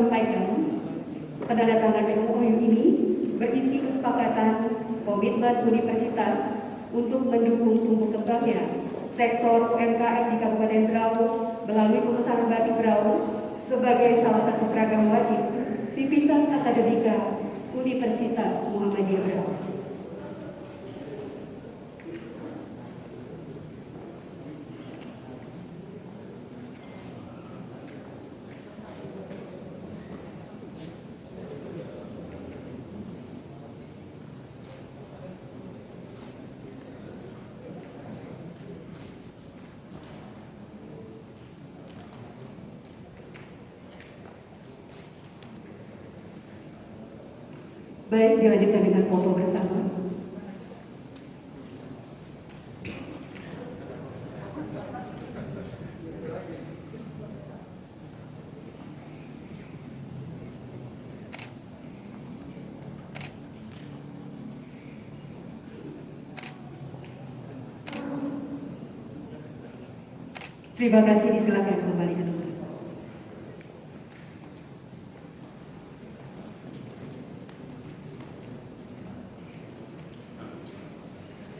menyampaikan penandatangan MOU ini berisi kesepakatan komitmen universitas untuk mendukung tumbuh kembangnya sektor UMKM di Kabupaten Berau melalui pemesanan batik Berau sebagai salah satu seragam wajib Sivitas Akademika Universitas Muhammadiyah Berau. Baik, dilanjutkan dengan foto bersama. Terima kasih, disilakan kembali ke tempat.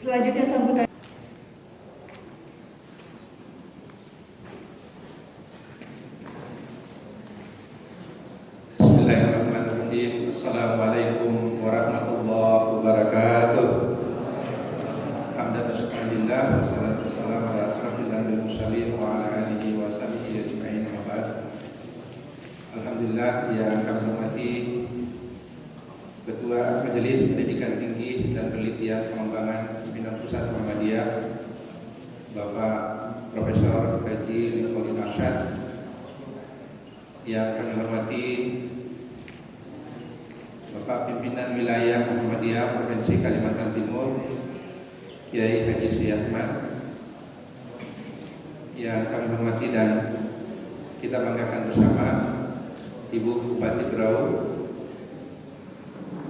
Selanjutnya sambutan. Bismillahirrahmanirrahim. Assalamualaikum warahmatullahi wabarakatuh. Hamdan wa syukurillah, wassalatu wassalamu ala asrafil anbiya'i wal mursalin wa ala alihi wa sahbihi ajma'in wa ba'd. Alhamdulillah yang kami hormati Ketua Majelis Pendidikan Tinggi dan Penelitian Pengembangan Pimpinan Pusat Muhammadiyah, Bapak Profesor Haji Lincoln Arsyad, yang kami hormati Bapak Pimpinan Wilayah Muhammadiyah Provinsi Kalimantan Timur, Kiai Haji Suyatman, yang kami hormati dan kita banggakan bersama Ibu Bupati Berau.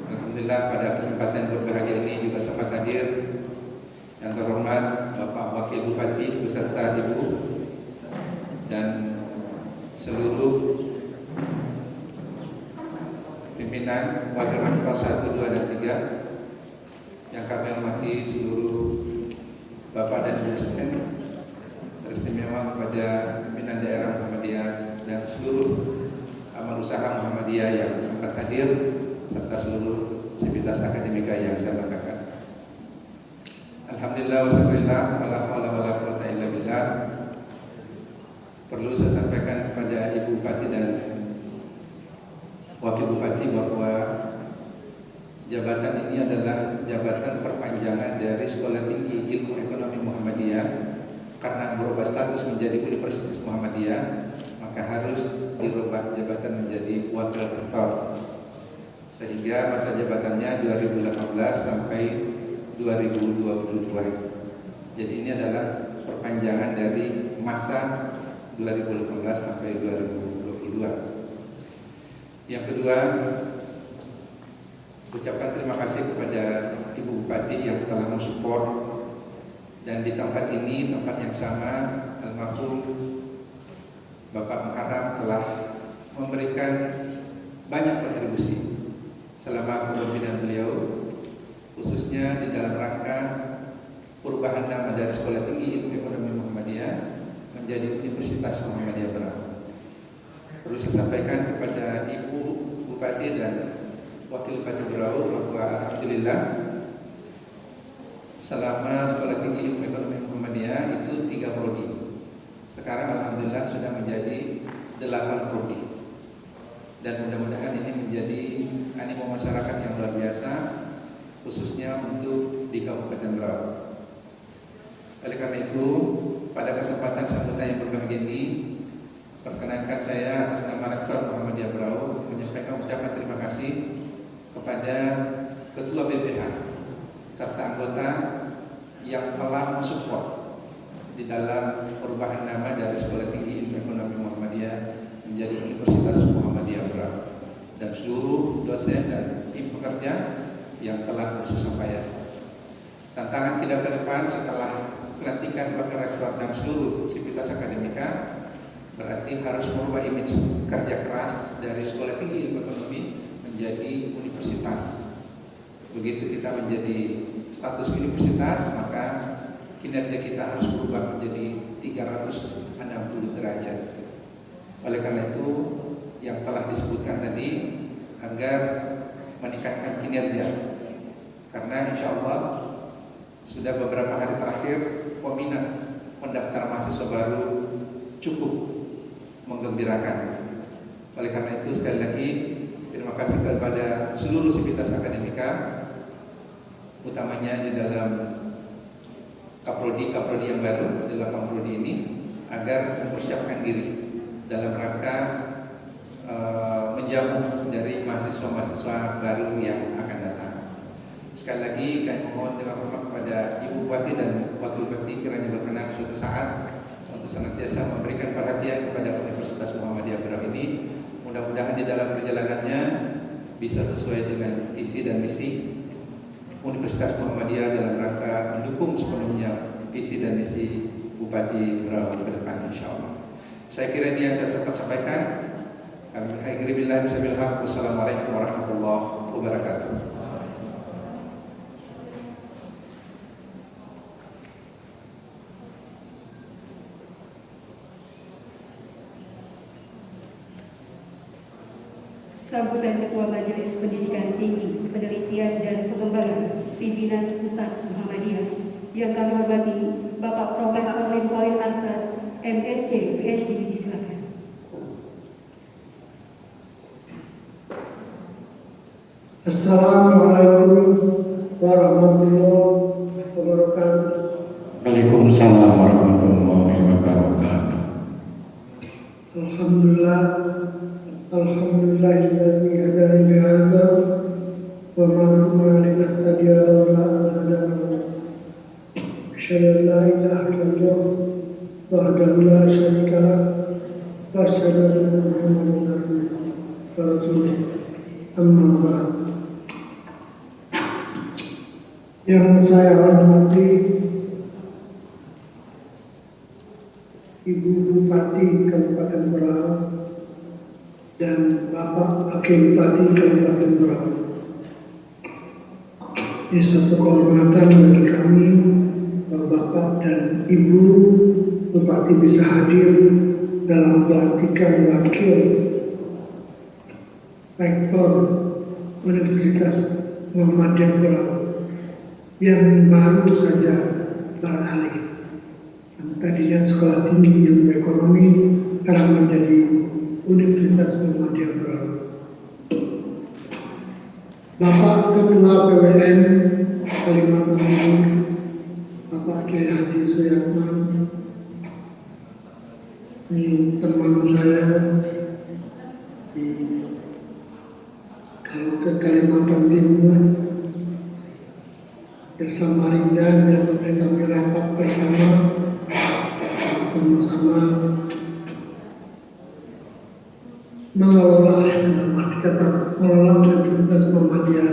Alhamdulillah pada kesempatan berbahagia ini juga sempat hadir yang terhormat Bapak Wakil Bupati beserta Ibu dan seluruh pimpinan Wakil Pemkot 1, 2, dan 3 yang kami hormati, seluruh Bapak dan Ibu sekalian, teristimewa kepada pimpinan daerah Muhammadiyah dan seluruh amal usaha Muhammadiyah yang sempat hadir serta seluruh Sivitas Akademika yang saya banggakan. Alhamdulillah wassallallahu wala haula wala quwwata illa billah. Perlu saya sampaikan kepada Ibu Bupati dan Wakil Bupati bahwa jabatan ini adalah jabatan perpanjangan dari Sekolah Tinggi Ilmu Ekonomi Muhammadiyah. Karena berubah status menjadi Universitas Muhammadiyah, maka harus dirubah jabatan menjadi Wakil Rektor, sehingga masa jabatannya 2018 sampai 2022. Jadi ini adalah perpanjangan dari masa 2018 sampai 2022. Yang kedua, ucapan terima kasih kepada Ibu Bupati yang telah mensupport, dan di tempat ini, tempat yang sama, almarhum Bapak Muharram telah memberikan banyak kontribusi selama kepemimpinan beliau, khususnya di dalam rangka perubahan nama dari Sekolah Tinggi Ilmu Ekonomi Muhammadiyah menjadi Universitas Muhammadiyah Berau. Perlu saya sampaikan kepada Ibu Bupati dan Wakil Bupati Berau bahwa alhamdulillah selama Sekolah Tinggi Ilmu Ekonomi Muhammadiyah itu 3 prodi. Sekarang alhamdulillah sudah menjadi 8 prodi. Dan mudah-mudahan ini menjadi animo masyarakat yang luar biasa, khususnya untuk di Kabupaten Berau. Oleh karena itu, pada kesempatan sambutan yang berbahagia ini, perkenankan saya atas nama Rektor Muhammadiyah Berau menyampaikan ucapan terima kasih kepada Ketua BPH serta anggota yang telah mensupport di dalam perubahan nama dari Sekolah Tinggi Ilmu Ekonomi Muhammadiyah menjadi Universitas Muhammadiyah Berau, dan seluruh dosen dan tim pekerja yang telah bersusah payah. Tantangan kita ke depan setelah pelantikan Wakil Rektor dan seluruh Sivitas Akademika berarti harus merubah image kerja keras dari sekolah tinggi ilmu ekonomi menjadi universitas. Begitu kita menjadi status universitas, maka kinerja kita harus berubah menjadi 360 derajat. Oleh karena itu, yang telah disebutkan tadi agar meningkatkan kinerja, karena insya Allah sudah beberapa hari terakhir peminat pendaftar mahasiswa baru cukup menggembirakan. Oleh karena itu sekali lagi terima kasih kepada seluruh sivitas akademika, utamanya di dalam kaprodi yang baru, 8 prodi ini, agar mempersiapkan diri dalam rangka menjamu dari mahasiswa-mahasiswa baru yang akan datang. Sekali lagi kami mohon dengan hormat kepada Ibu Bupati dan Wakil Bupati kiranya berkenan suatu saat untuk senantiasa memberikan perhatian kepada Universitas Muhammadiyah Berau ini. Mudah-mudahan di dalam perjalanannya bisa sesuai dengan visi dan misi Universitas Muhammadiyah dalam rangka mendukung sepenuhnya visi dan misi Bupati Berau ke depan insyaallah. Saya kira ini yang saya sempat sampaikan. Kami akhiri billahi bisabil haq. Wassalamualaikum warahmatullahi wabarakatuh. Sambutan Ketua Majelis Pendidikan Tinggi, Penelitian dan Pengembangan Pimpinan Pusat Muhammadiyah yang kami hormati Bapak Profesor Lincoln Arsad, MSc, PhD, disilakan. Assalamualaikum warahmatullahi wabarakatuh. Waalaikumsalam warahmatullahi wabarakatuh. Alhamdulillahillazi hadana li hadza wa ma kunna linahtadiya laula an hadana Allah. Asyhadu an la ilaha illallah wahdahu la syarika lah wa asyhadu anna Muhammadan abduhu wa rasuluh. Amma ba'd. Yang saya hormati Ibu Bupati Kabupaten Berau dan Bapak Wakil Bupati Kabupaten Berau. Ini satu kehormatan bagi kami bahwa Bapak dan Ibu Bupati bisa hadir dalam pelantikan Wakil Rektor Universitas Muhammadiyah Berau yang baru saja beralih. Yang tadinya Sekolah Tinggi Ilmu Ekonomi sekarang menjadi Universitas Muhammadiyah Berau. Bapak Ketua PWN Kalimantan Timur, Bapak Kiai Haji Suyatman, ini teman saya kalau ke Kalimantan Timur, ke Samarinda, biasanya kami rapat bersama, sama-sama mengelola, dalam arti kata mengelola Universitas Muhammadiyah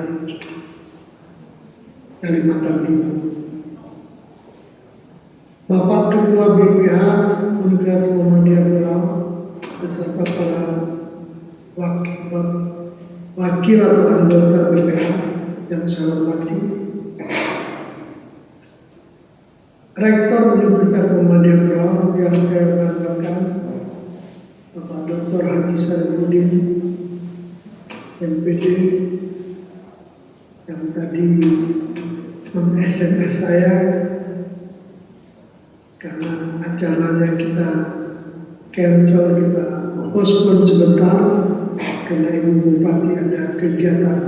Kalimantan Timur. Bapak Ketua BPH Universitas Muhammadiyah Berau beserta para wakil atau anggota BPH yang saya hormati, Rektor Universitas Muhammadiyah Berau yang saya banggakan, Bapak Dr. Haji Saifuddin, MPD, yang tadi meng-SMS saya karena acaranya kita cancel, kita postpone sebentar karena Ibu Bupati ada kegiatan.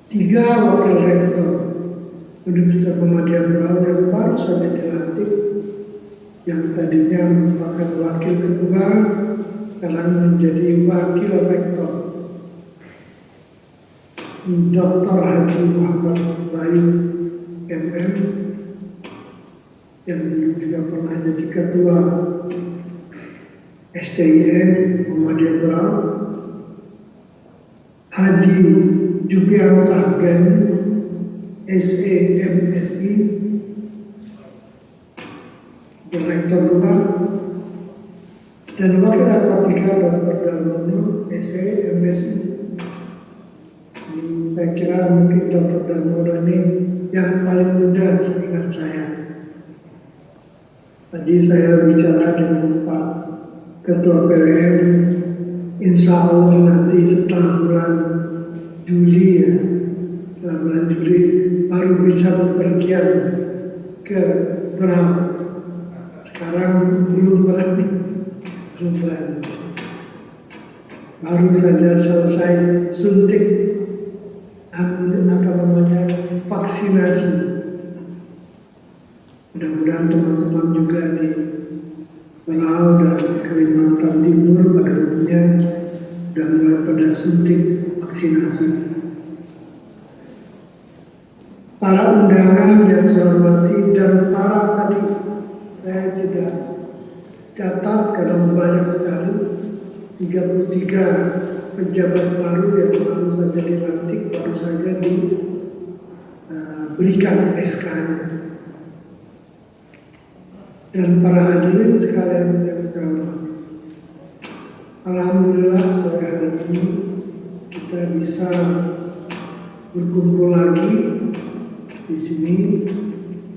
3 wakil rektor Universitas Muhammadiyah Berau yang baru saja dilantik, yang tadinya merupakan wakil ketua, sekarang menjadi wakil rektor, Dr. Haji Muhammad Bayu MM, yang juga pernah jadi ketua STIN Muhammadiyah Berau, Haji Jubian Sahgani SEMSI, Direktur Rektor 2 dan Wakil Rektor 3 Dr. Darmono, SE, MSI. Ini saya kira mungkin Dr. Darmono ini yang paling muda seingat saya. Tadi saya bicara dengan Pak Ketua PWM, insya Allah nanti setelah bulan Juli ya, setelah bulan Juli baru bisa bepergian ke Berau. Sekarang belum berani. Baru saja selesai suntik vaksinasi. Mudah-mudahan teman-teman juga di Berau dan Kalimantan Timur pada umumnya sudah mulai pada suntik vaksinasi. Para undangan yang saya hormati dan para tadi saya tidak catat karena banyak sekali 33 pejabat baru yang baru saja dilantik, baru saja diberikan SK-nya. Dan para hadirin sekalian yang saya hormati, alhamdulillah sore hari ini kita bisa berkumpul lagi di sini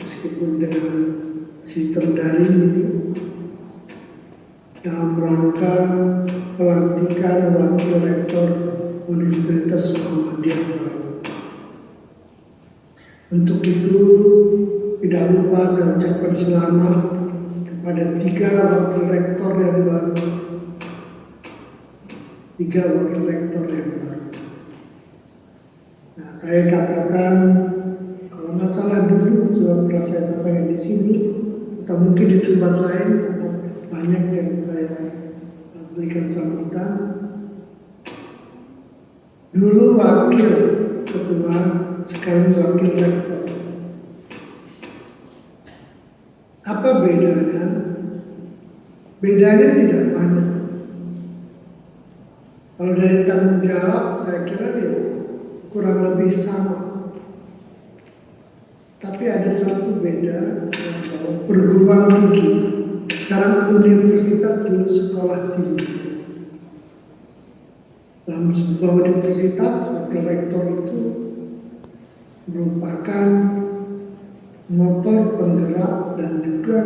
meskipun dengan sistem daring ini dalam rangka pelantikan Wakil Rektor Universitas Muhammadiyah Berau. Untuk itu tidak lupa saya ucapkan selamat kepada 3 Wakil Rektor yang baru. 3 Wakil Rektor yang baru. Nah, saya katakan kalau masalah dulu sebab pernah saya sampaikan di sini atau mungkin di tempat lain karena banyak yang saya berikan sambutan. Dulu wakil ketua, sekarang wakil rektor. Apa bedanya? Bedanya tidak banyak. Kalau dari tanggung jawab, saya kira ya kurang lebih sama. Tapi ada satu beda, perguruan tinggi. Sekarang universitas, dulu sekolah tinggi. Dalam sebuah universitas, wakil rektor itu merupakan motor penggerak dan juga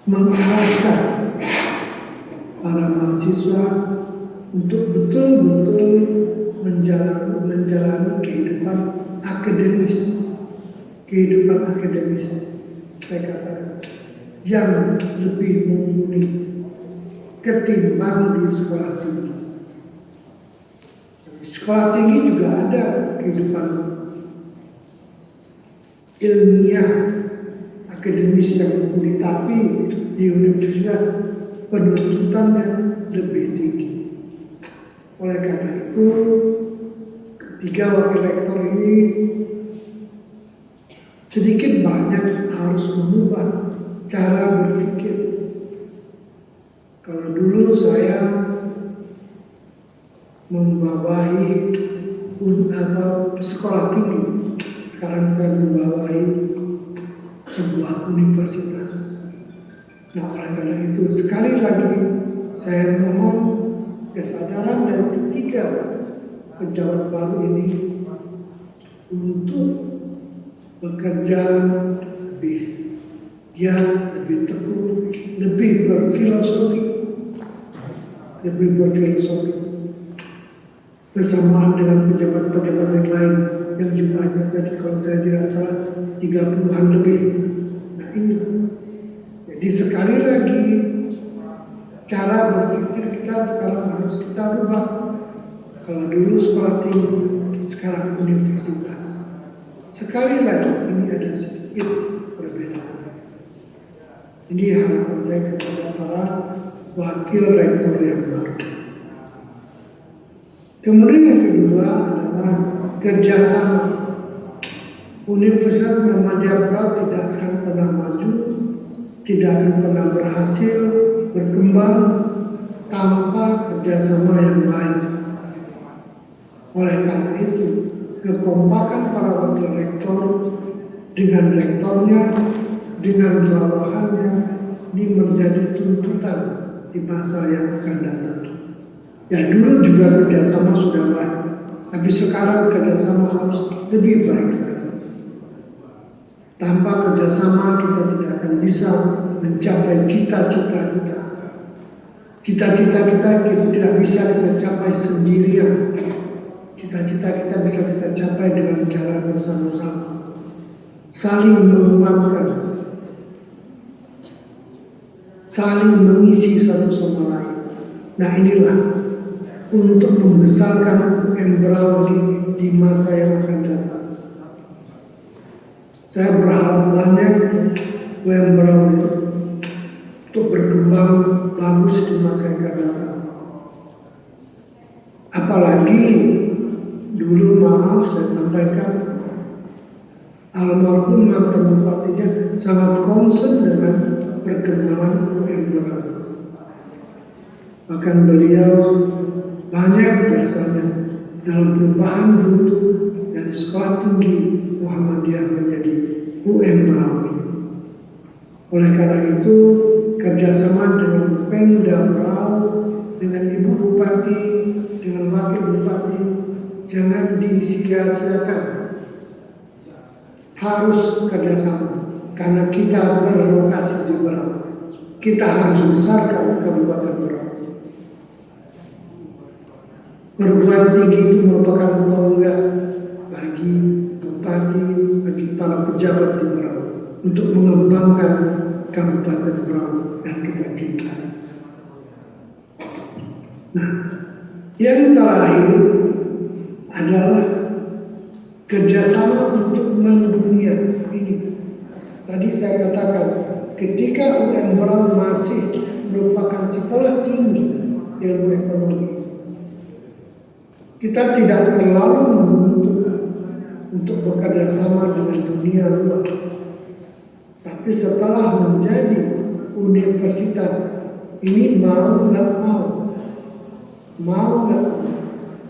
mengarahkan para mahasiswa untuk betul-betul menjalani kehidupan akademis. Saya katakan yang lebih mumpuni ketimbang di sekolah tinggi. Di sekolah tinggi juga ada kehidupan ilmiah akademis yang mumpuni, tapi di universitas penuntutannya lebih tinggi. Oleh karena itu, ketiga wakil rektor ini sedikit banyak harus mengubah cara berpikir. Kalau dulu saya membawahi sekolah tinggi, sekarang saya membawahi sebuah universitas. Nah, oleh karena itu sekali lagi saya mohon kesadaran dari ketiga pejabat baru ini untuk bekerja lebih giat, lebih tekun, lebih berfilosofi. Bersamaan dengan pejabat-pejabat yang lain yang jumlahnya jadi kalau saya tidak salah 30-an lebih. Nah ini, jadi sekali lagi cara berpikir kita sekarang harus kita rubah. Kalau dulu sekolah tinggi, sekarang universitas. Sekali lagi ini ada sedikit perbedaan. Ini harapan saya kepada para wakil rektor yang baru. Kemudian yang kedua adalah kerjasama. Universitas Muhammadiyah Berau tidak akan pernah maju, tidak akan pernah berhasil berkembang tanpa kerjasama yang baik. Oleh karena itu, kekompakan para wakil rektor dengan rektornya dengan bawahannya ini menjadi tuntutan di masa yang akan datang. Ya dulu juga kerjasama sudah baik, tapi sekarang kerjasama harus lebih baik lagi. Tanpa kerjasama kita tidak akan bisa mencapai cita-cita kita. Cita-cita kita tidak bisa kita capai sendirian. Cita-cita kita bisa kita capai dengan cara bersama-sama, saling menguatkan, saling mengisi satu sama lain. Nah inilah untuk membesarkan Embrau di masa yang akan datang. Saya berharap banyak Embrau untuk berkembang bagus di masa yang akan datang. Apalagi dulu maaf saya sampaikan, almarhum mantan bupatinya sangat concern dengan perkembangan Embrau. Bahkan beliau banyak jasanya dalam perubahan bentuk dari sekolah tinggi Muhammadiyah menjadi Embrau. Oleh karena itu kerjasama dengan Pemda Berau, dengan Ibu Bupati, dengan Wakil Bupati jangan disia-siakan. Harus kerjasama karena kita berlokasi di Berau. Kita harus besarkan Kabupaten Berau. Perguruan tinggi itu merupakan tonggak bagi bupati, bagi para pejabat di Berau untuk mengembangkan Kabupaten Berau yang kita cintai. Nah, yang terakhir adalah kerjasama untuk mendunia ini. Tadi saya katakan, ketika Berau masih merupakan sekolah tinggi ilmu ekonomi, kita tidak terlalu menuntut untuk bekerja sama dengan dunia luar. Tapi setelah menjadi universitas ini mau nggak mau,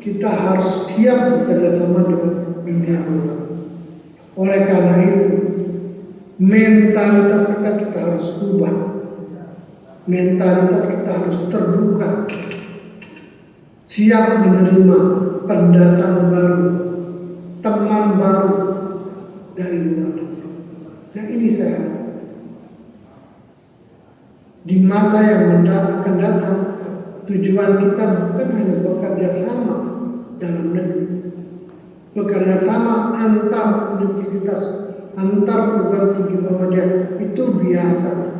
kita harus siap bekerja sama dengan dunia luar. Oleh karena itu, mentalitas kita harus ubah. Mentalitas kita harus terbuka. Siap menerima pendatang baru, teman baru dari luar. Nah ini saya di masa yang akan datang, tujuan kita bukan hanya bekerja sama dalam negeri, bekerja sama antar universitas, antar perguruan tinggi Muhammadiyah itu biasa.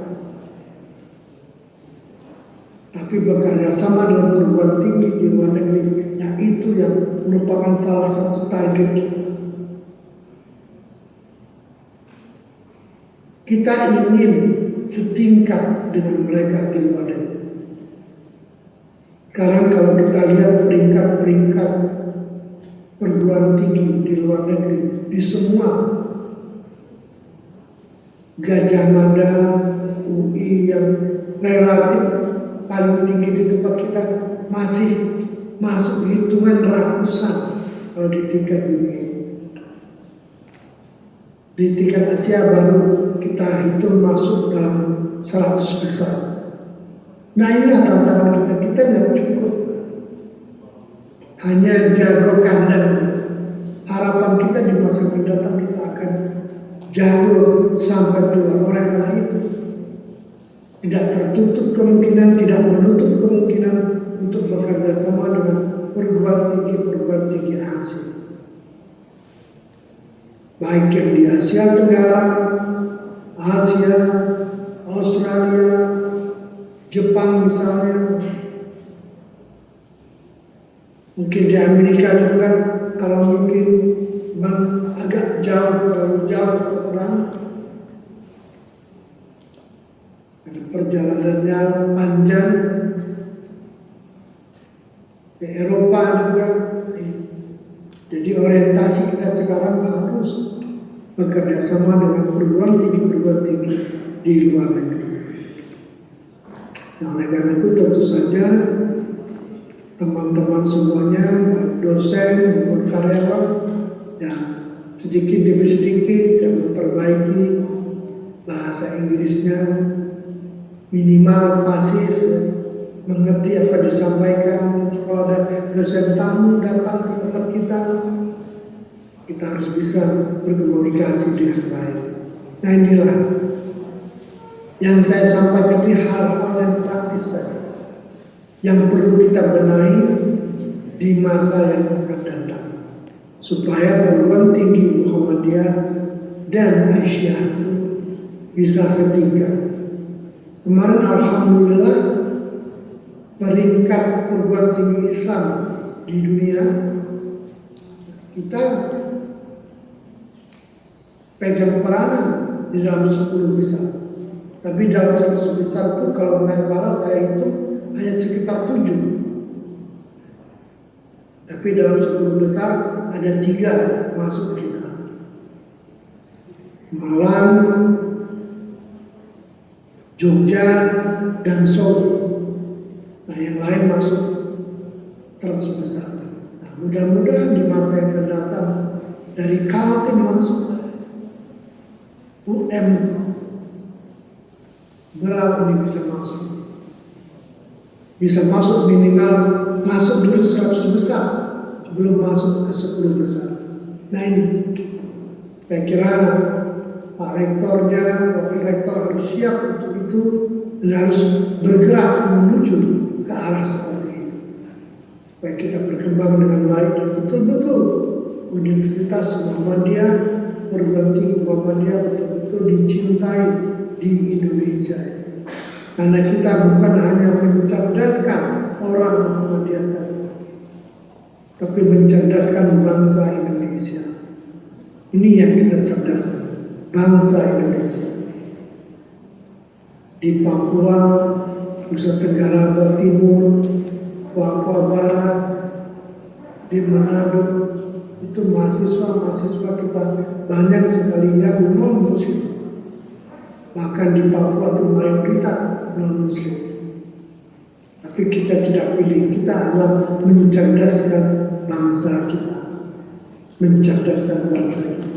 Tapi bekerja sama dengan perguruan tinggi di luar negeri, nah itu yang merupakan salah satu target kita. Kita ingin setingkat dengan mereka di luar negeri. Sekarang kalau kita lihat peringkat-peringkat perguruan tinggi di luar negeri, di semua Gajah Mada, UI yang relatif paling tinggi di tempat kita masih masuk hitungan ratusan kalau di tingkat dunia. Di tingkat Asia baru kita hitung masuk dalam 100 besar. Nah inilah tantangan kita. Kita nggak cukup hanya jago kandang. Harapan kita di masa mendatang kita akan jago sampai keluar. Oleh karena itu tidak tertutup kemungkinan, tidak menutup kemungkinan untuk bekerja sama dengan perguruan tinggi Asia. Baik yang di Asia Tenggara, Asia, Australia, Jepang misalnya, mungkin di Amerika juga, kalau mungkin agak terlalu jauh terang, perjalanannya panjang. Di Eropa juga. Jadi orientasi kita sekarang harus bekerja sama dengan perguruan tinggi di luar negeri. Nah, oleh karena itu tentu saja teman-teman semuanya, baik dosen maupun karyawan, ya sedikit demi sedikit memperbaiki bahasa bahasa Inggrisnya minimal pasif, mengerti apa disampaikan. Kalau ada dosen tamu datang ke tempat kita harus bisa berkomunikasi dengan baik. Nah inilah yang saya sampaikan, ini hal-hal yang praktis saja, yang perlu kita benahi di masa yang akan datang, supaya perguruan tinggi Muhammadiyah dan Aisyah bisa setingkat. Kemarin alhamdulillah peringkat perguruan tinggi Islam di dunia kita pegang peranan di dalam 10 besar. Tapi dalam 100 besar itu kalau nggak salah saya itu hanya sekitar 7. Tapi dalam 10 besar ada 3 masuk kita. Malang, Jogja, dan Solo. Nah yang lain masuk 100 besar. Nah, mudah-mudahan di masa yang akan datang dari Kaltim masuk, UM berapa nih bisa masuk minimal masuk dulu 100 besar sebelum masuk ke 10 besar. Nah ini saya kira Pak Rektornya, Wakil Rektor harus siap untuk itu dan harus bergerak menuju ke arah seperti itu supaya kita berkembang dengan baik dan betul-betul Universitas Muhammadiyah, perguruan tinggi Muhammadiyah betul-betul dicintai di Indonesia. Karena kita bukan hanya mencerdaskan orang Muhammadiyah saja, tapi mencerdaskan bangsa Indonesia. Ini yang kita cerdaskan, bangsa Indonesia. Di Papua, Nusa Tenggara Timur, Papua Barat, di Manado, itu mahasiswa kita banyak sekali yang non-muslim. Bahkan di Papua itu mayoritas non-muslim. Tapi kita tidak pilih, kita adalah mencerdaskan bangsa kita. Mencerdaskan bangsa kita.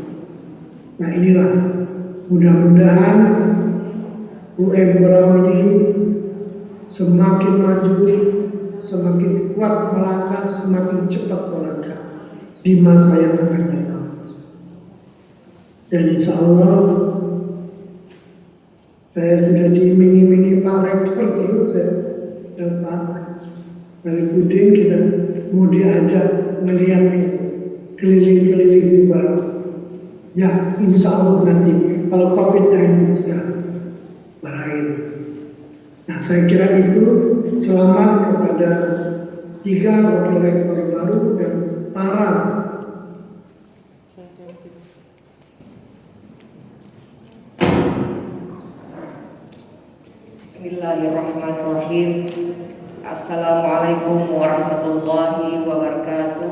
Nah inilah, mudah-mudahan UM Berau ini semakin maju, semakin kuat melangkah, semakin cepat melangkah di masa yang akan datang. Dan insya Allah saya sudah diiming-imingi Pak Rektor terus ya, dan Pak Arifudin kita mau diajak melihat keliling-keliling di Barat. Ya insya Allah nanti kalau COVID-19 sudah berakhir. Nah saya kira itu selamat kepada 3 wakil rektor baru dan para Bismillahirrahmanirrahim. Assalamualaikum warahmatullahi wabarakatuh.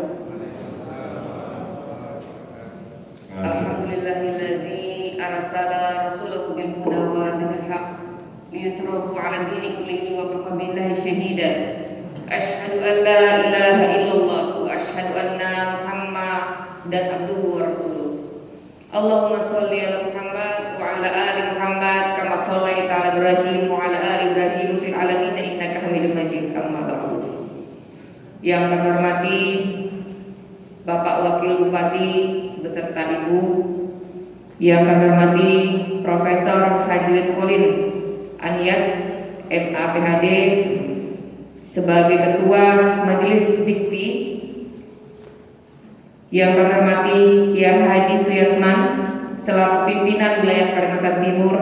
Alhamdulillahillazi arsala rasulahu bil huda wa dinil haq liyusrahu ala dini kullihi wa kafa billahi shahida. Asyhadu an la ilaha illallah wa asyhadu anna Muhammadan abduhu wa rasuluh. Allahumma sholli ala Muhammad wa ala ali Muhammad kama shallaita ala Ibrahim wa ala ali Ibrahim fil alamin innaka Hamidum Majid. Amma ba'du. Yang kami hormati Bapak Wakil Bupati beserta Ibu, yang kami hormati Profesor Haji Kolin Aniyat MA PhD sebagai Ketua Majelis Dikti, yang kami hormati Kiai Haji Suyatman selaku pimpinan wilayah Kalimantan Timur,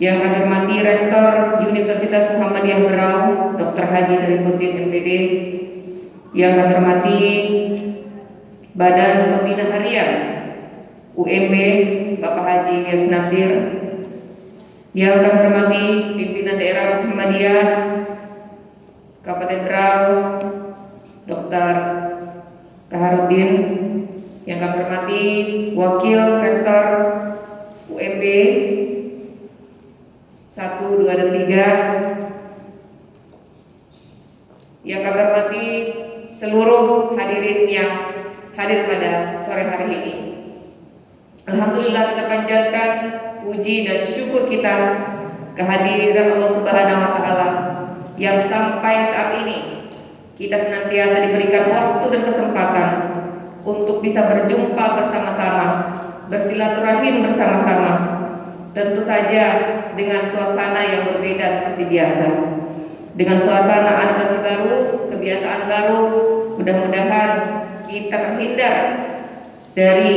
yang kami hormati Rektor Universitas Muhammadiyah Berau Dr. Haji Sarifuddin MPD, yang kami hormati Badan Pembina Harian UMB Bapak Haji Yas Nasir, yang kami hormati pimpinan daerah Muhammadiyah Kabupaten Berau Dr. Kaharudin, yang kami hormati Wakil Rektor UMB 1, 2, dan 3, yang kami hormati seluruh hadirin yang hadir pada sore hari ini. Alhamdulillah kita panjatkan puji dan syukur kita kehadiran Allah Subhanahu wa taala yang sampai saat ini kita senantiasa diberikan waktu dan kesempatan untuk bisa berjumpa bersama-sama, bersilaturahim bersama-sama. Tentu saja dengan suasana yang berbeda seperti biasa. Dengan suasana adaptasi baru, kebiasaan baru, mudah-mudahan kita terhindar dari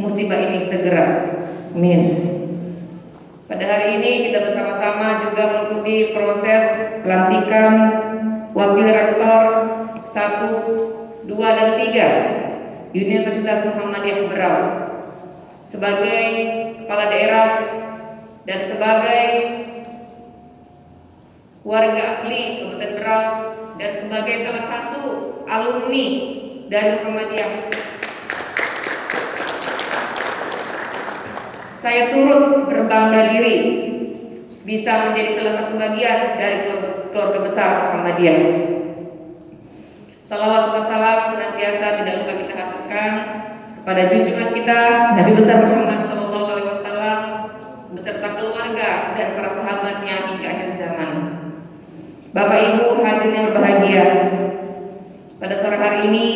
musibah ini segera. Amin. Pada hari ini kita bersama-sama juga mengikuti proses pelantikan Wakil Rektor 1, 2, dan 3 Universitas Muhammadiyah Berau sebagai kepala daerah dan sebagai warga asli Kabupaten Berau dan sebagai salah satu alumni dari Muhammadiyah. Saya turut berbangga diri bisa menjadi salah satu bagian dari keluarga besar Muhammadiyah. Salawat serta salam senantiasa tidak lupa kita haturkan kepada junjungan kita Nabi besar Muhammad SAW beserta keluarga dan para sahabatnya hingga akhir zaman. Bapak Ibu hadirin yang berbahagia, pada sore hari ini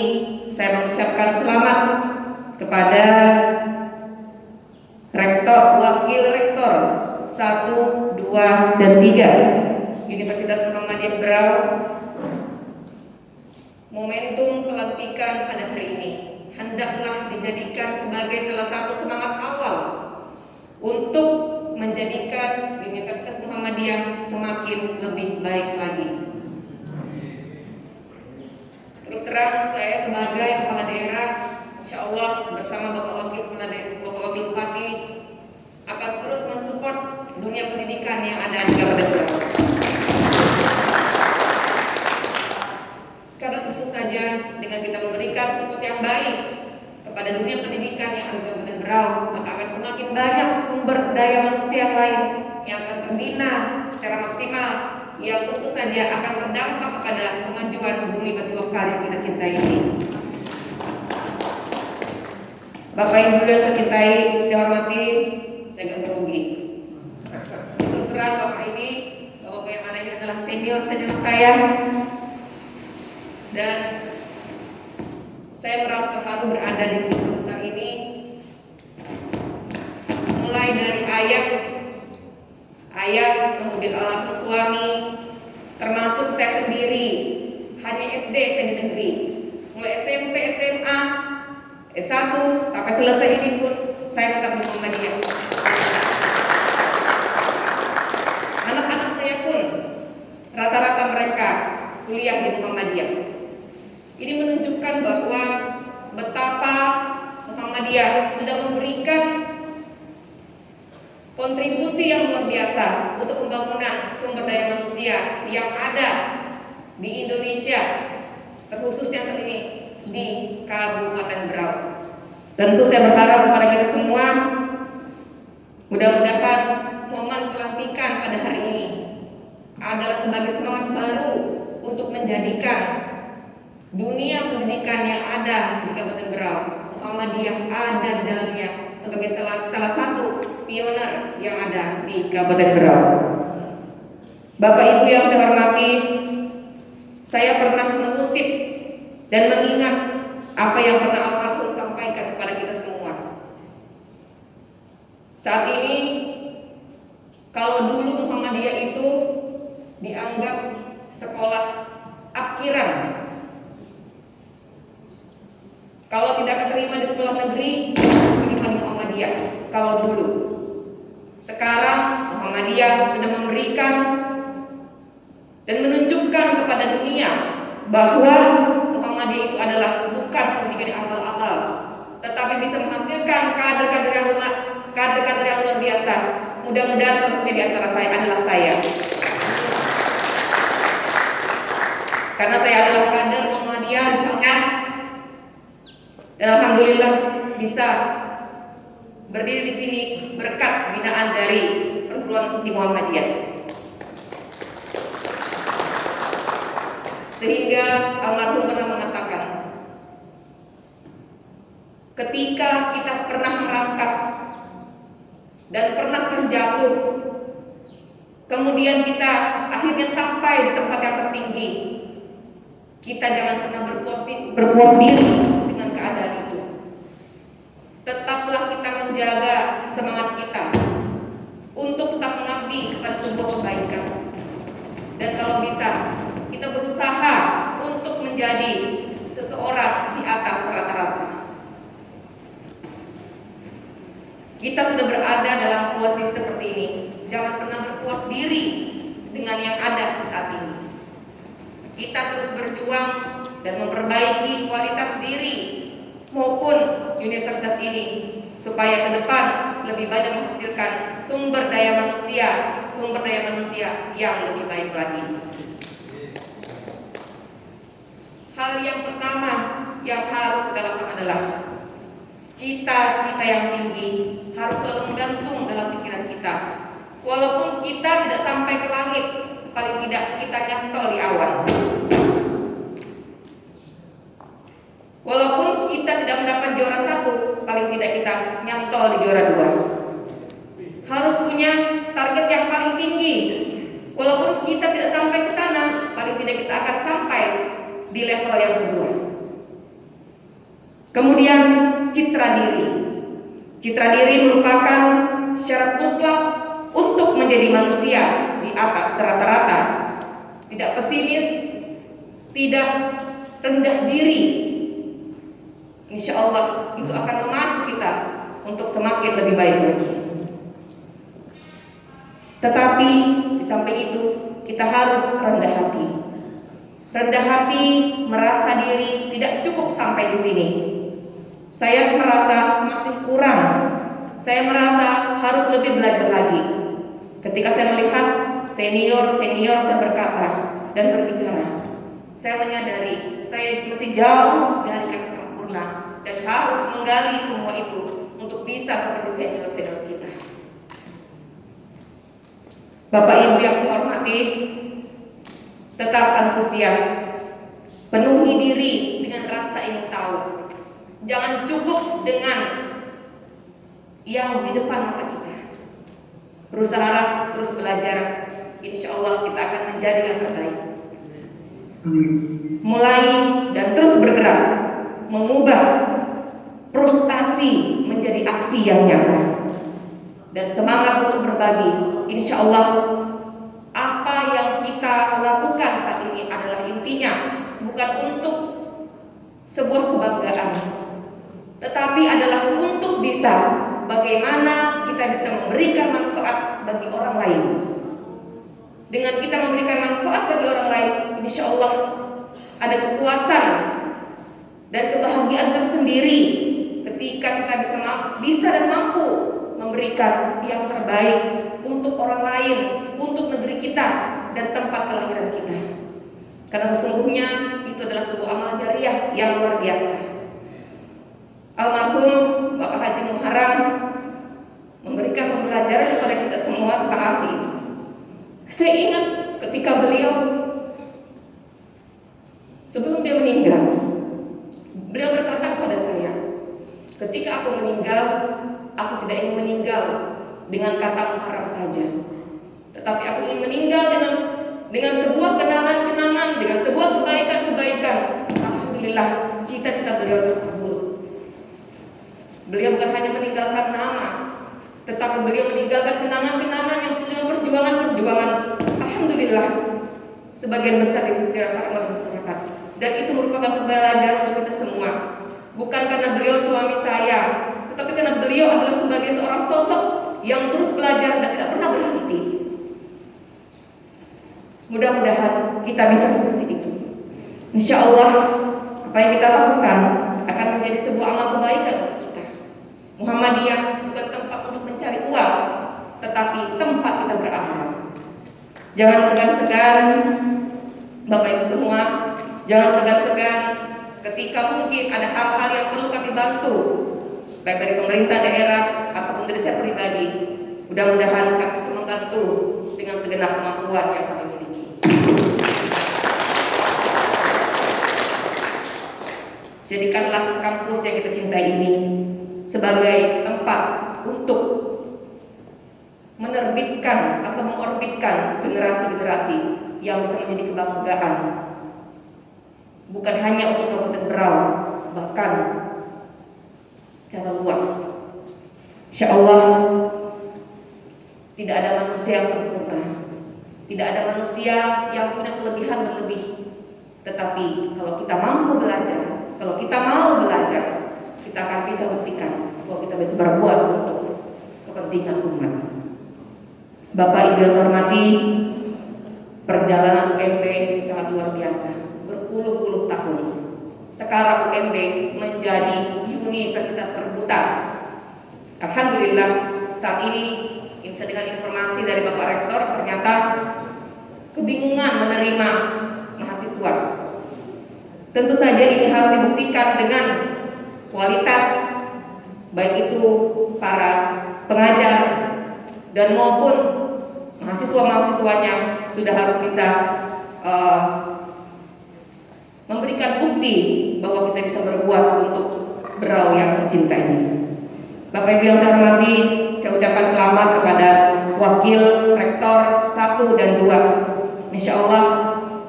saya mengucapkan selamat kepada Rektor, Wakil Rektor 1, 2, dan 3 Universitas Muhammadiyah Berau. Momentum pelantikan pada hari ini hendaklah dijadikan sebagai salah satu semangat awal untuk menjadikan Universitas Muhammadiyah semakin lebih baik lagi. Terus terang saya sebagai kepala daerah, insya Allah bersama Bapak Wakil Bupati akan terus mensupport dunia pendidikan yang ada di Kabupaten Berau. Karena tentu saja dengan kita memberikan support yang baik kepada dunia pendidikan yang ada di Kabupaten Berau, maka akan semakin banyak sumber daya manusia lain yang akan terbina secara maksimal, yang tentu saja akan berdampak kepada kemajuan bumi batu lokal yang kita cintai ini. Bapak Ibu yang saya cintai, saya hormati, saya gak grogi. Terus terang Bapak ini, Bapak yang ada ini adalah senior saya, dan saya merasa terharu berada di keluarga besar ini. Mulai dari ayah, kemudian almarhum suami, termasuk saya sendiri, hanya SD saya di negeri, mulai SMP, SMA, S1 sampai selesai ini pun saya tetap di Muhammadiyah. Anak-anak saya pun rata-rata mereka kuliah di Muhammadiyah. Ini menunjukkan bahwa betapa Muhammadiyah sudah memberikan kontribusi yang luar biasa untuk pembangunan sumber daya manusia yang ada di Indonesia, terkhususnya saat ini di Kabupaten Berau. Tentu saya berharap kepada kita semua, mudah-mudahan momen pelantikan pada hari ini adalah sebagai semangat baru untuk menjadikan dunia pendidikan yang ada di Kabupaten Berau, Muhammadiyah ada di dalamnya sebagai salah satu pioner yang ada di Kabupaten Berau. Bapak Ibu yang saya hormati, saya pernah mengutip dan mengingat apa yang pernah almarhum sampaikan kepada kita semua. Saat ini, kalau dulu Muhammadiyah itu dianggap sekolah apkiran, kalau tidak keterima di sekolah negeri, terima di Muhammadiyah. Kalau dulu, sekarang Muhammadiyah sudah memberikan dan menunjukkan kepada dunia bahwa Muhammadiyah itu adalah bukan pendidikan yang abal-abal, tetapi bisa menghasilkan kader-kader yang luar biasa. Mudah-mudahan salah satunya di antara saya adalah saya, karena saya adalah kader Muhammadiyah, insyaallah. Dan alhamdulillah bisa berdiri di sini berkat binaan dari perguruan tinggi Muhammadiyah. Sehingga almarhum pernah mengatakan, ketika kita pernah merangkak dan pernah terjatuh. Kemudian kita akhirnya sampai di tempat yang tertinggi. Kita jangan pernah berpuas diri dengan keadaan itu. Tetaplah kita menjaga semangat kita untuk tetap mengabdi kepada sebuah kebaikan. Dan kalau bisa, kita berusaha untuk menjadi seseorang di atas rata-rata. Kita sudah berada dalam posisi seperti ini. Jangan pernah berpuas diri dengan yang ada saat ini. Kita terus berjuang dan memperbaiki kualitas diri maupun universitas ini supaya ke depan lebih banyak menghasilkan sumber daya manusia yang lebih baik lagi. Hal yang pertama yang harus kita lakukan adalah cita-cita yang tinggi harus selalu menggantung dalam pikiran kita. Walaupun kita tidak sampai ke langit, paling tidak kita nyantol di awan. Walaupun kita tidak mendapat juara 1, paling tidak kita nyantol di juara 2. Harus punya target yang paling tinggi. Walaupun kita tidak sampai ke sana, paling tidak kita akan sampai di level yang kedua. Kemudian citra diri. Citra diri merupakan syarat mutlak untuk menjadi manusia di atas rata-rata. Tidak pesimis, tidak rendah diri. Insya Allah itu akan memacu kita untuk semakin lebih baik lagi. Tetapi di samping itu kita harus rendah hati. Rendah hati merasa diri tidak cukup sampai di sini. Saya merasa masih kurang. Saya merasa harus lebih belajar lagi. Ketika saya melihat senior saya berkata dan berbicara, saya menyadari saya masih jauh dari kata sempurna dan harus menggali semua itu untuk bisa seperti senior kita. Bapak Ibu yang saya hormati, tetap antusias, penuhi diri dengan rasa ingin tahu. Jangan cukup dengan yang di depan mata kita. Berusahalah terus belajar. Insya Allah kita akan menjadi yang terbaik. Mulai dan terus bergerak, mengubah frustasi menjadi aksi yang nyata. Dan semangat untuk berbagi. Insya Allah apa yang kita lakukan saat ini adalah intinya bukan untuk sebuah kebanggaan, tetapi adalah untuk bisa bagaimana kita bisa memberikan manfaat bagi orang lain. Dengan kita memberikan manfaat bagi orang lain, insya Allah ada kepuasan dan kebahagiaan tersendiri ketika kita bisa dan mampu memberikan yang terbaik untuk orang lain, untuk negeri kita dan tempat kelahiran kita. Karena sesungguhnya itu adalah sebuah amal jariah yang luar biasa. Almarhum Bapak Haji Muharram memberikan pembelajaran kepada kita semua tentang hal itu. Saya ingat ketika beliau sebelum dia meninggal, beliau berkata kepada saya, ketika aku meninggal, aku tidak ingin meninggal dengan kata Muharram saja, tetapi aku ingin meninggal dengan sebuah kenangan-kenangan, dengan sebuah kebaikan-kebaikan. Alhamdulillah, cita-cita beliau terkabul. Beliau bukan hanya meninggalkan nama, tetapi beliau meninggalkan kenangan-kenangan yang penuh dengan perjuangan-perjuangan. Alhamdulillah, sebagian besar yang bisa dirasakan oleh masyarakat. Dan itu merupakan pembelajaran untuk kita semua. Bukan karena beliau suami saya, tetapi karena beliau adalah sebagai seorang sosok yang terus belajar dan tidak pernah berhenti. Mudah-mudahan kita bisa seperti itu. Insya Allah apa yang kita lakukan akan menjadi sebuah amal kebaikan untuk kita. Muhammadiyah bukan tempat untuk mencari uang, tetapi tempat kita beramal. Jangan segan-segan Bapak Ibu semua, jangan segan-segan ketika mungkin ada hal-hal yang perlu kami bantu, baik dari pemerintah daerah ataupun dari saya pribadi. Mudah-mudahan kami bisa membantu dengan segenap kemampuan yang kami miliki. Jadikanlah kampus yang kita cintai ini sebagai tempat untuk menerbitkan atau mengorbitkan generasi-generasi yang bisa menjadi kebanggaan bukan hanya untuk Kabupaten Berau, bahkan secara luas. Insya Allah tidak ada manusia yang sempurna, tidak ada manusia yang punya kelebihan berlebih. Tetapi kalau kita mampu belajar, kalau kita mau belajar, kita akan bisa buktikan bahwa kita bisa berbuat untuk kepentingan umat. Bapak Ibu yang saya hormati, perjalanan UMB ini sangat luar biasa, berpuluh-puluh tahun. Sekarang UMB menjadi universitas rebutan. Alhamdulillah saat ini dengan informasi dari Bapak Rektor, ternyata kebingungan menerima mahasiswa. Tentu saja ini harus dibuktikan dengan kualitas, baik itu para pengajar dan maupun mahasiswa-mahasiswanya sudah harus bisa memberikan bukti bahwa kita bisa berbuat untuk Berau yang tercinta ini. Bapak Ibu yang saya hormati, saya ucapkan selamat kepada Wakil Rektor 1 dan 2. Insya Allah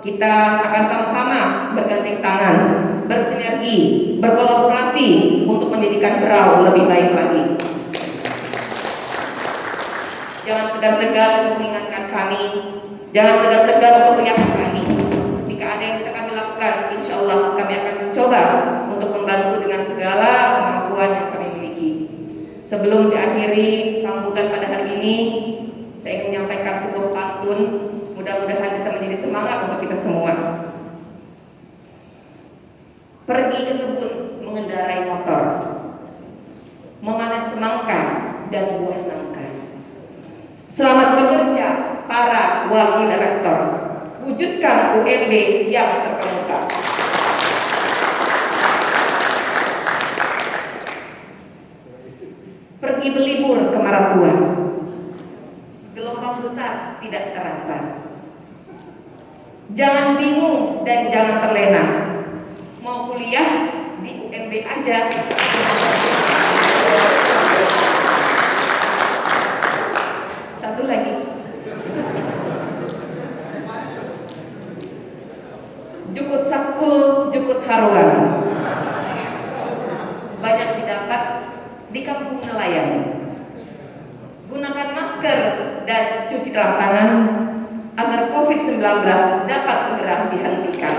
kita akan sama-sama bergandeng tangan, bersinergi, berkolaborasi untuk menjadikan Berau lebih baik lagi. Jangan segan-segan untuk mengingatkan kami, jangan segan-segan untuk menyapa kami. Jika ada yang bisa kami lakukan, insya Allah kami akan mencoba untuk membantu dengan segala kemampuan yang kami miliki. Sebelum saya akhiri sambutan pada hari ini, saya ingin menyampaikan sebuah pantun, mudah-mudahan bisa menjadi semangat untuk kita semua. Pergi ke kebun mengendarai motor, memanen semangka dan buah nangka. Selamat bekerja para wakil rektor, wujudkan UMB yang terkemuka. Pergi berlibur ke Maratua, gelombang besar tidak terasa. Jangan bingung dan jangan terlena, mau kuliah di UMB aja. Satu lagi, jukut sakul, jukut haruan, banyak didapat di kampung nelayan. Gunakan masker dan cuci tangan agar COVID-19 dapat segera dihentikan.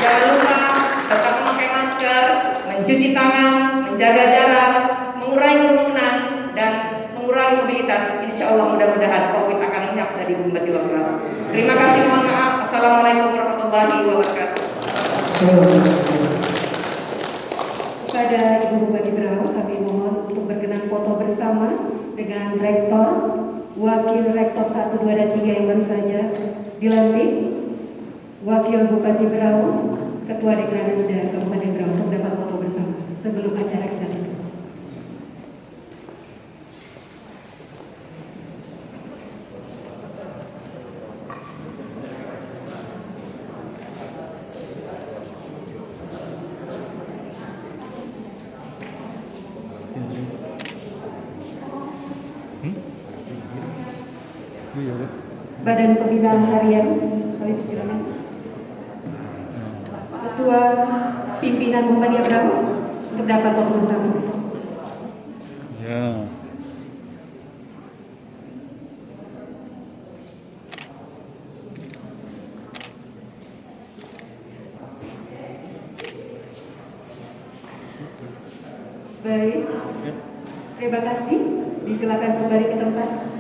Jangan lupa tetap memakai masker, mencuci tangan, menjaga jarak, mengurangi kerumunan, dan mengurangi mobilitas. Insya Allah mudah-mudahan COVID akan lenyap dari bumi Batiwakrat. Terima kasih, mohon maaf. Assalamualaikum warahmatullahi wabarakatuh. Kepada Ibu Bupati Berau, kami mohon untuk berkenan foto bersama dengan Rektor, Wakil Rektor 1, 2, dan 3 yang baru saja dilantik, Wakil Bupati Berau, Ketua Dekranasda Kabupaten Berau, untuk dapat foto bersama sebelum acara kita tutup. Badan Pembina Harian, kami persilakan. Ketua Pimpinan Muhammadiyah Berau untuk dapat foto bersama. Ya. Baik, terima kasih. Disilakan kembali ke tempat.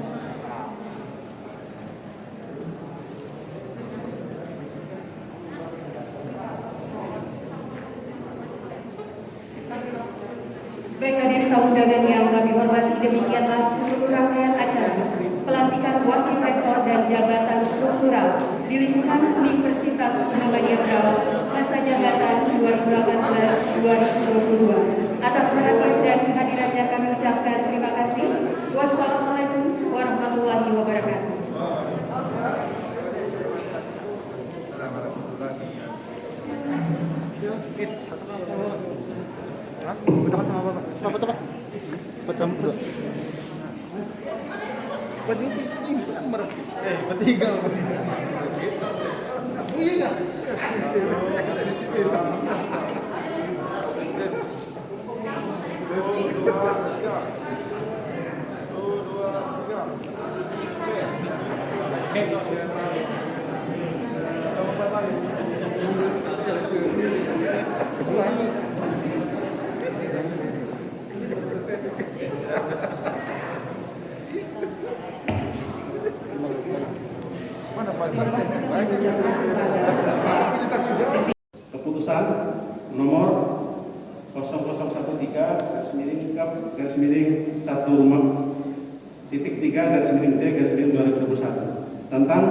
Baik hadirin tamu undangan yang kami hormati, demikianlah seluruh rangkaian acara pelantikan Wakil Rektor dan Jabatan Struktural di lingkungan Universitas Muhammadiyah Berau masa jabatan 2018-2022. Atas perhatian dan kehadirannya kami ucapkan terima kasih. Wassalamualaikum warahmatullahi wabarakatuh. Hah? Betul sama Bapak. Bapak. Betul. Keputusan nomor 0013-1-3-T-2021 tentang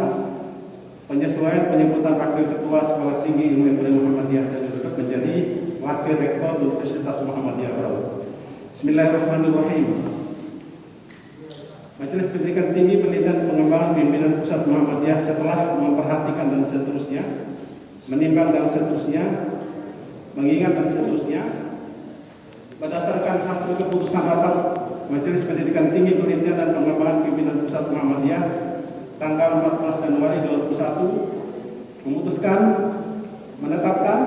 penyesuaian penyebutan Wakil Ketua Sekolah Tinggi Ilmu Ekonomi Muhammadiyah dan Yudhkep menjadi Wakil Rektor Universitas Muhammadiyah Berau. Bismillahirrahmanirrahim. Majelis Pendidikan Tinggi Penelitian Pengembangan Pimpinan Pusat Muhammadiyah setelah memperhatikan dan seterusnya, menimbang dan seterusnya, mengingat dan seterusnya, berdasarkan hasil keputusan rapat Majelis Pendidikan Tinggi Penelitian dan Pengembangan Pimpinan Pusat Muhammadiyah tanggal 14 Januari 2021 memutuskan menetapkan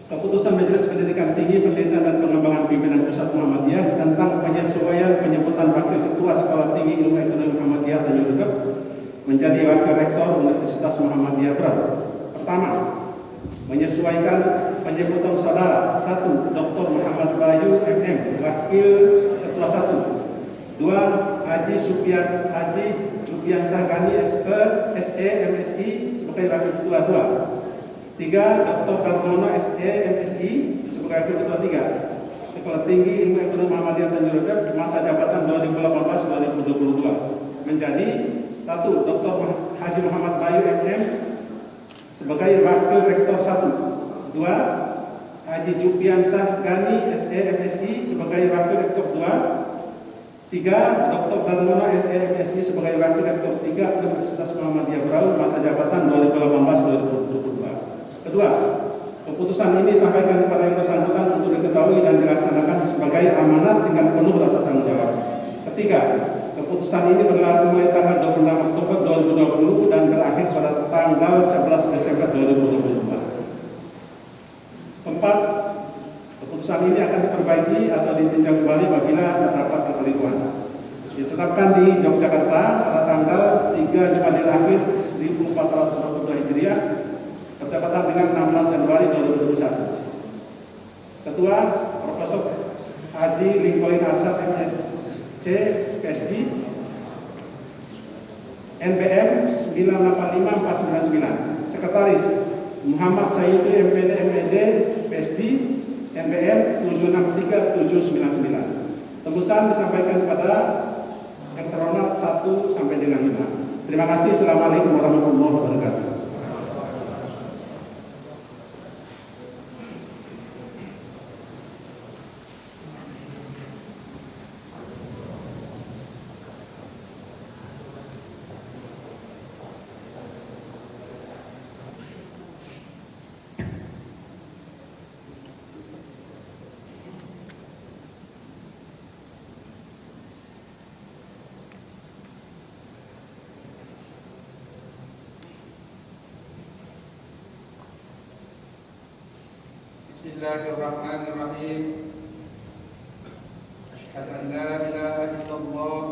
keputusan Majelis Pendidikan Tinggi Penelitian dan Pengembangan Pimpinan Pusat Muhammadiyah tentang penyesuaian penyebutan Wakil Ketua Sekolah Tinggi Ilmu Ekonomi Muhammadiyah dan Yudhkep menjadi Wakil Rektor Universitas Muhammadiyah Berau. Pertama, menyesuaikan penyebutan saudara 1. Dr. Muhammad Bayu MM Wakil Ketua 1. 2. Haji Supian Sahgani SE MSI sebagai Wakil Ketua 2. 3. Dr. Darmono SE MSI sebagai Wakil Ketua 3. Sekolah Tinggi Ilmu Ekonomi Muhammadiyah dan Yudhkep masa jabatan 2018-2022 menjadi 1. Dr. Haji Muhammad Bayu MM sebagai Wakil Rektor 1. 2. Haji Jupiansah Gani SE MSI sebagai Wakil Rektor 2. 3. Dr. Darmono SE MSI sebagai Wakil Rektor 3 Universitas Muhammadiyah Berau masa jabatan 2018-2022. Kedua, keputusan ini disampaikan kepada yang bersangkutan untuk diketahui dan dilaksanakan sebagai amanat dengan penuh rasa tanggung jawab. Ketiga, keputusan ini berlaku mulai tanggal 26 Oktober 2020 dan berakhir pada tanggal 11 Desember 2022. Keempat, keputusan ini akan diperbaiki atau ditinjau kembali apabila terdapat kekeliruan. Ditetapkan di Yogyakarta pada tanggal 3 Jumadil Akhir 1422 Hijriah bertepatan dengan 16 Januari 2021. Ketua Profesor Haji Lincoln Arsad MSc PhD NBM 985499. Sekretaris Muhammad Sayyidi MPD MED PhD NBM 763799. Tembusan disampaikan kepada yang terhormat 1 sampai dengan 5. Terima kasih. Assalamualaikum warahmatullahi wabarakatuh. Bismillahirrahmanirrahim. Asyhadu an la ilaha illallah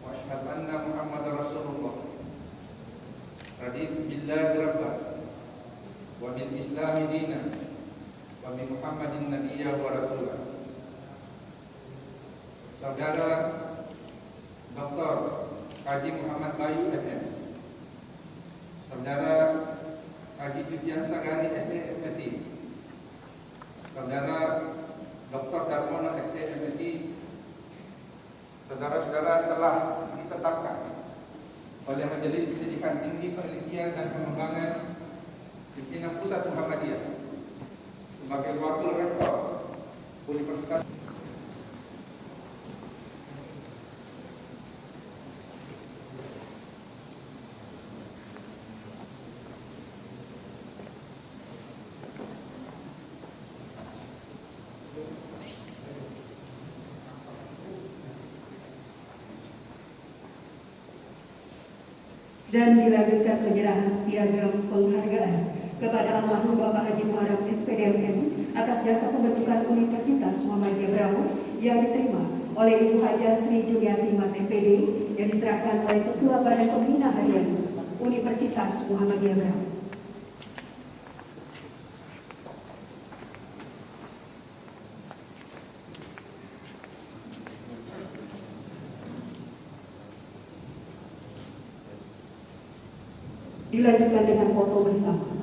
wa asyhadu anna Muhammadar Rasulullah. Raditu billahi rabban wa bil Islami dinan wa bi Muhammadin nabiyyan wa rasulah. Saudara Dr. Haji Muhammad Bayu MM, Saudara Haji Jupiansah Gani SE MSI, Saudara Dr. Darmono SE MSI, saudara-saudara telah ditetapkan oleh Majelis Pendidikan Tinggi Penelitian dan Pengembangan Pimpinan Pusat Muhammadiyah sebagai Wakil Rektor Universitas. dan dilanjutkan penyerahan piagam penghargaan kepada almarhum Bapak Haji Muharram SPDMM atas jasa pembentukan Universitas Muhammadiyah Berau yang diterima oleh Ibu Hajah Sri Juliasi Mas MPD yang diserahkan oleh Ketua Badan Pembina Harian Universitas Muhammadiyah Berau. Dilanjutkan dengan foto bersama.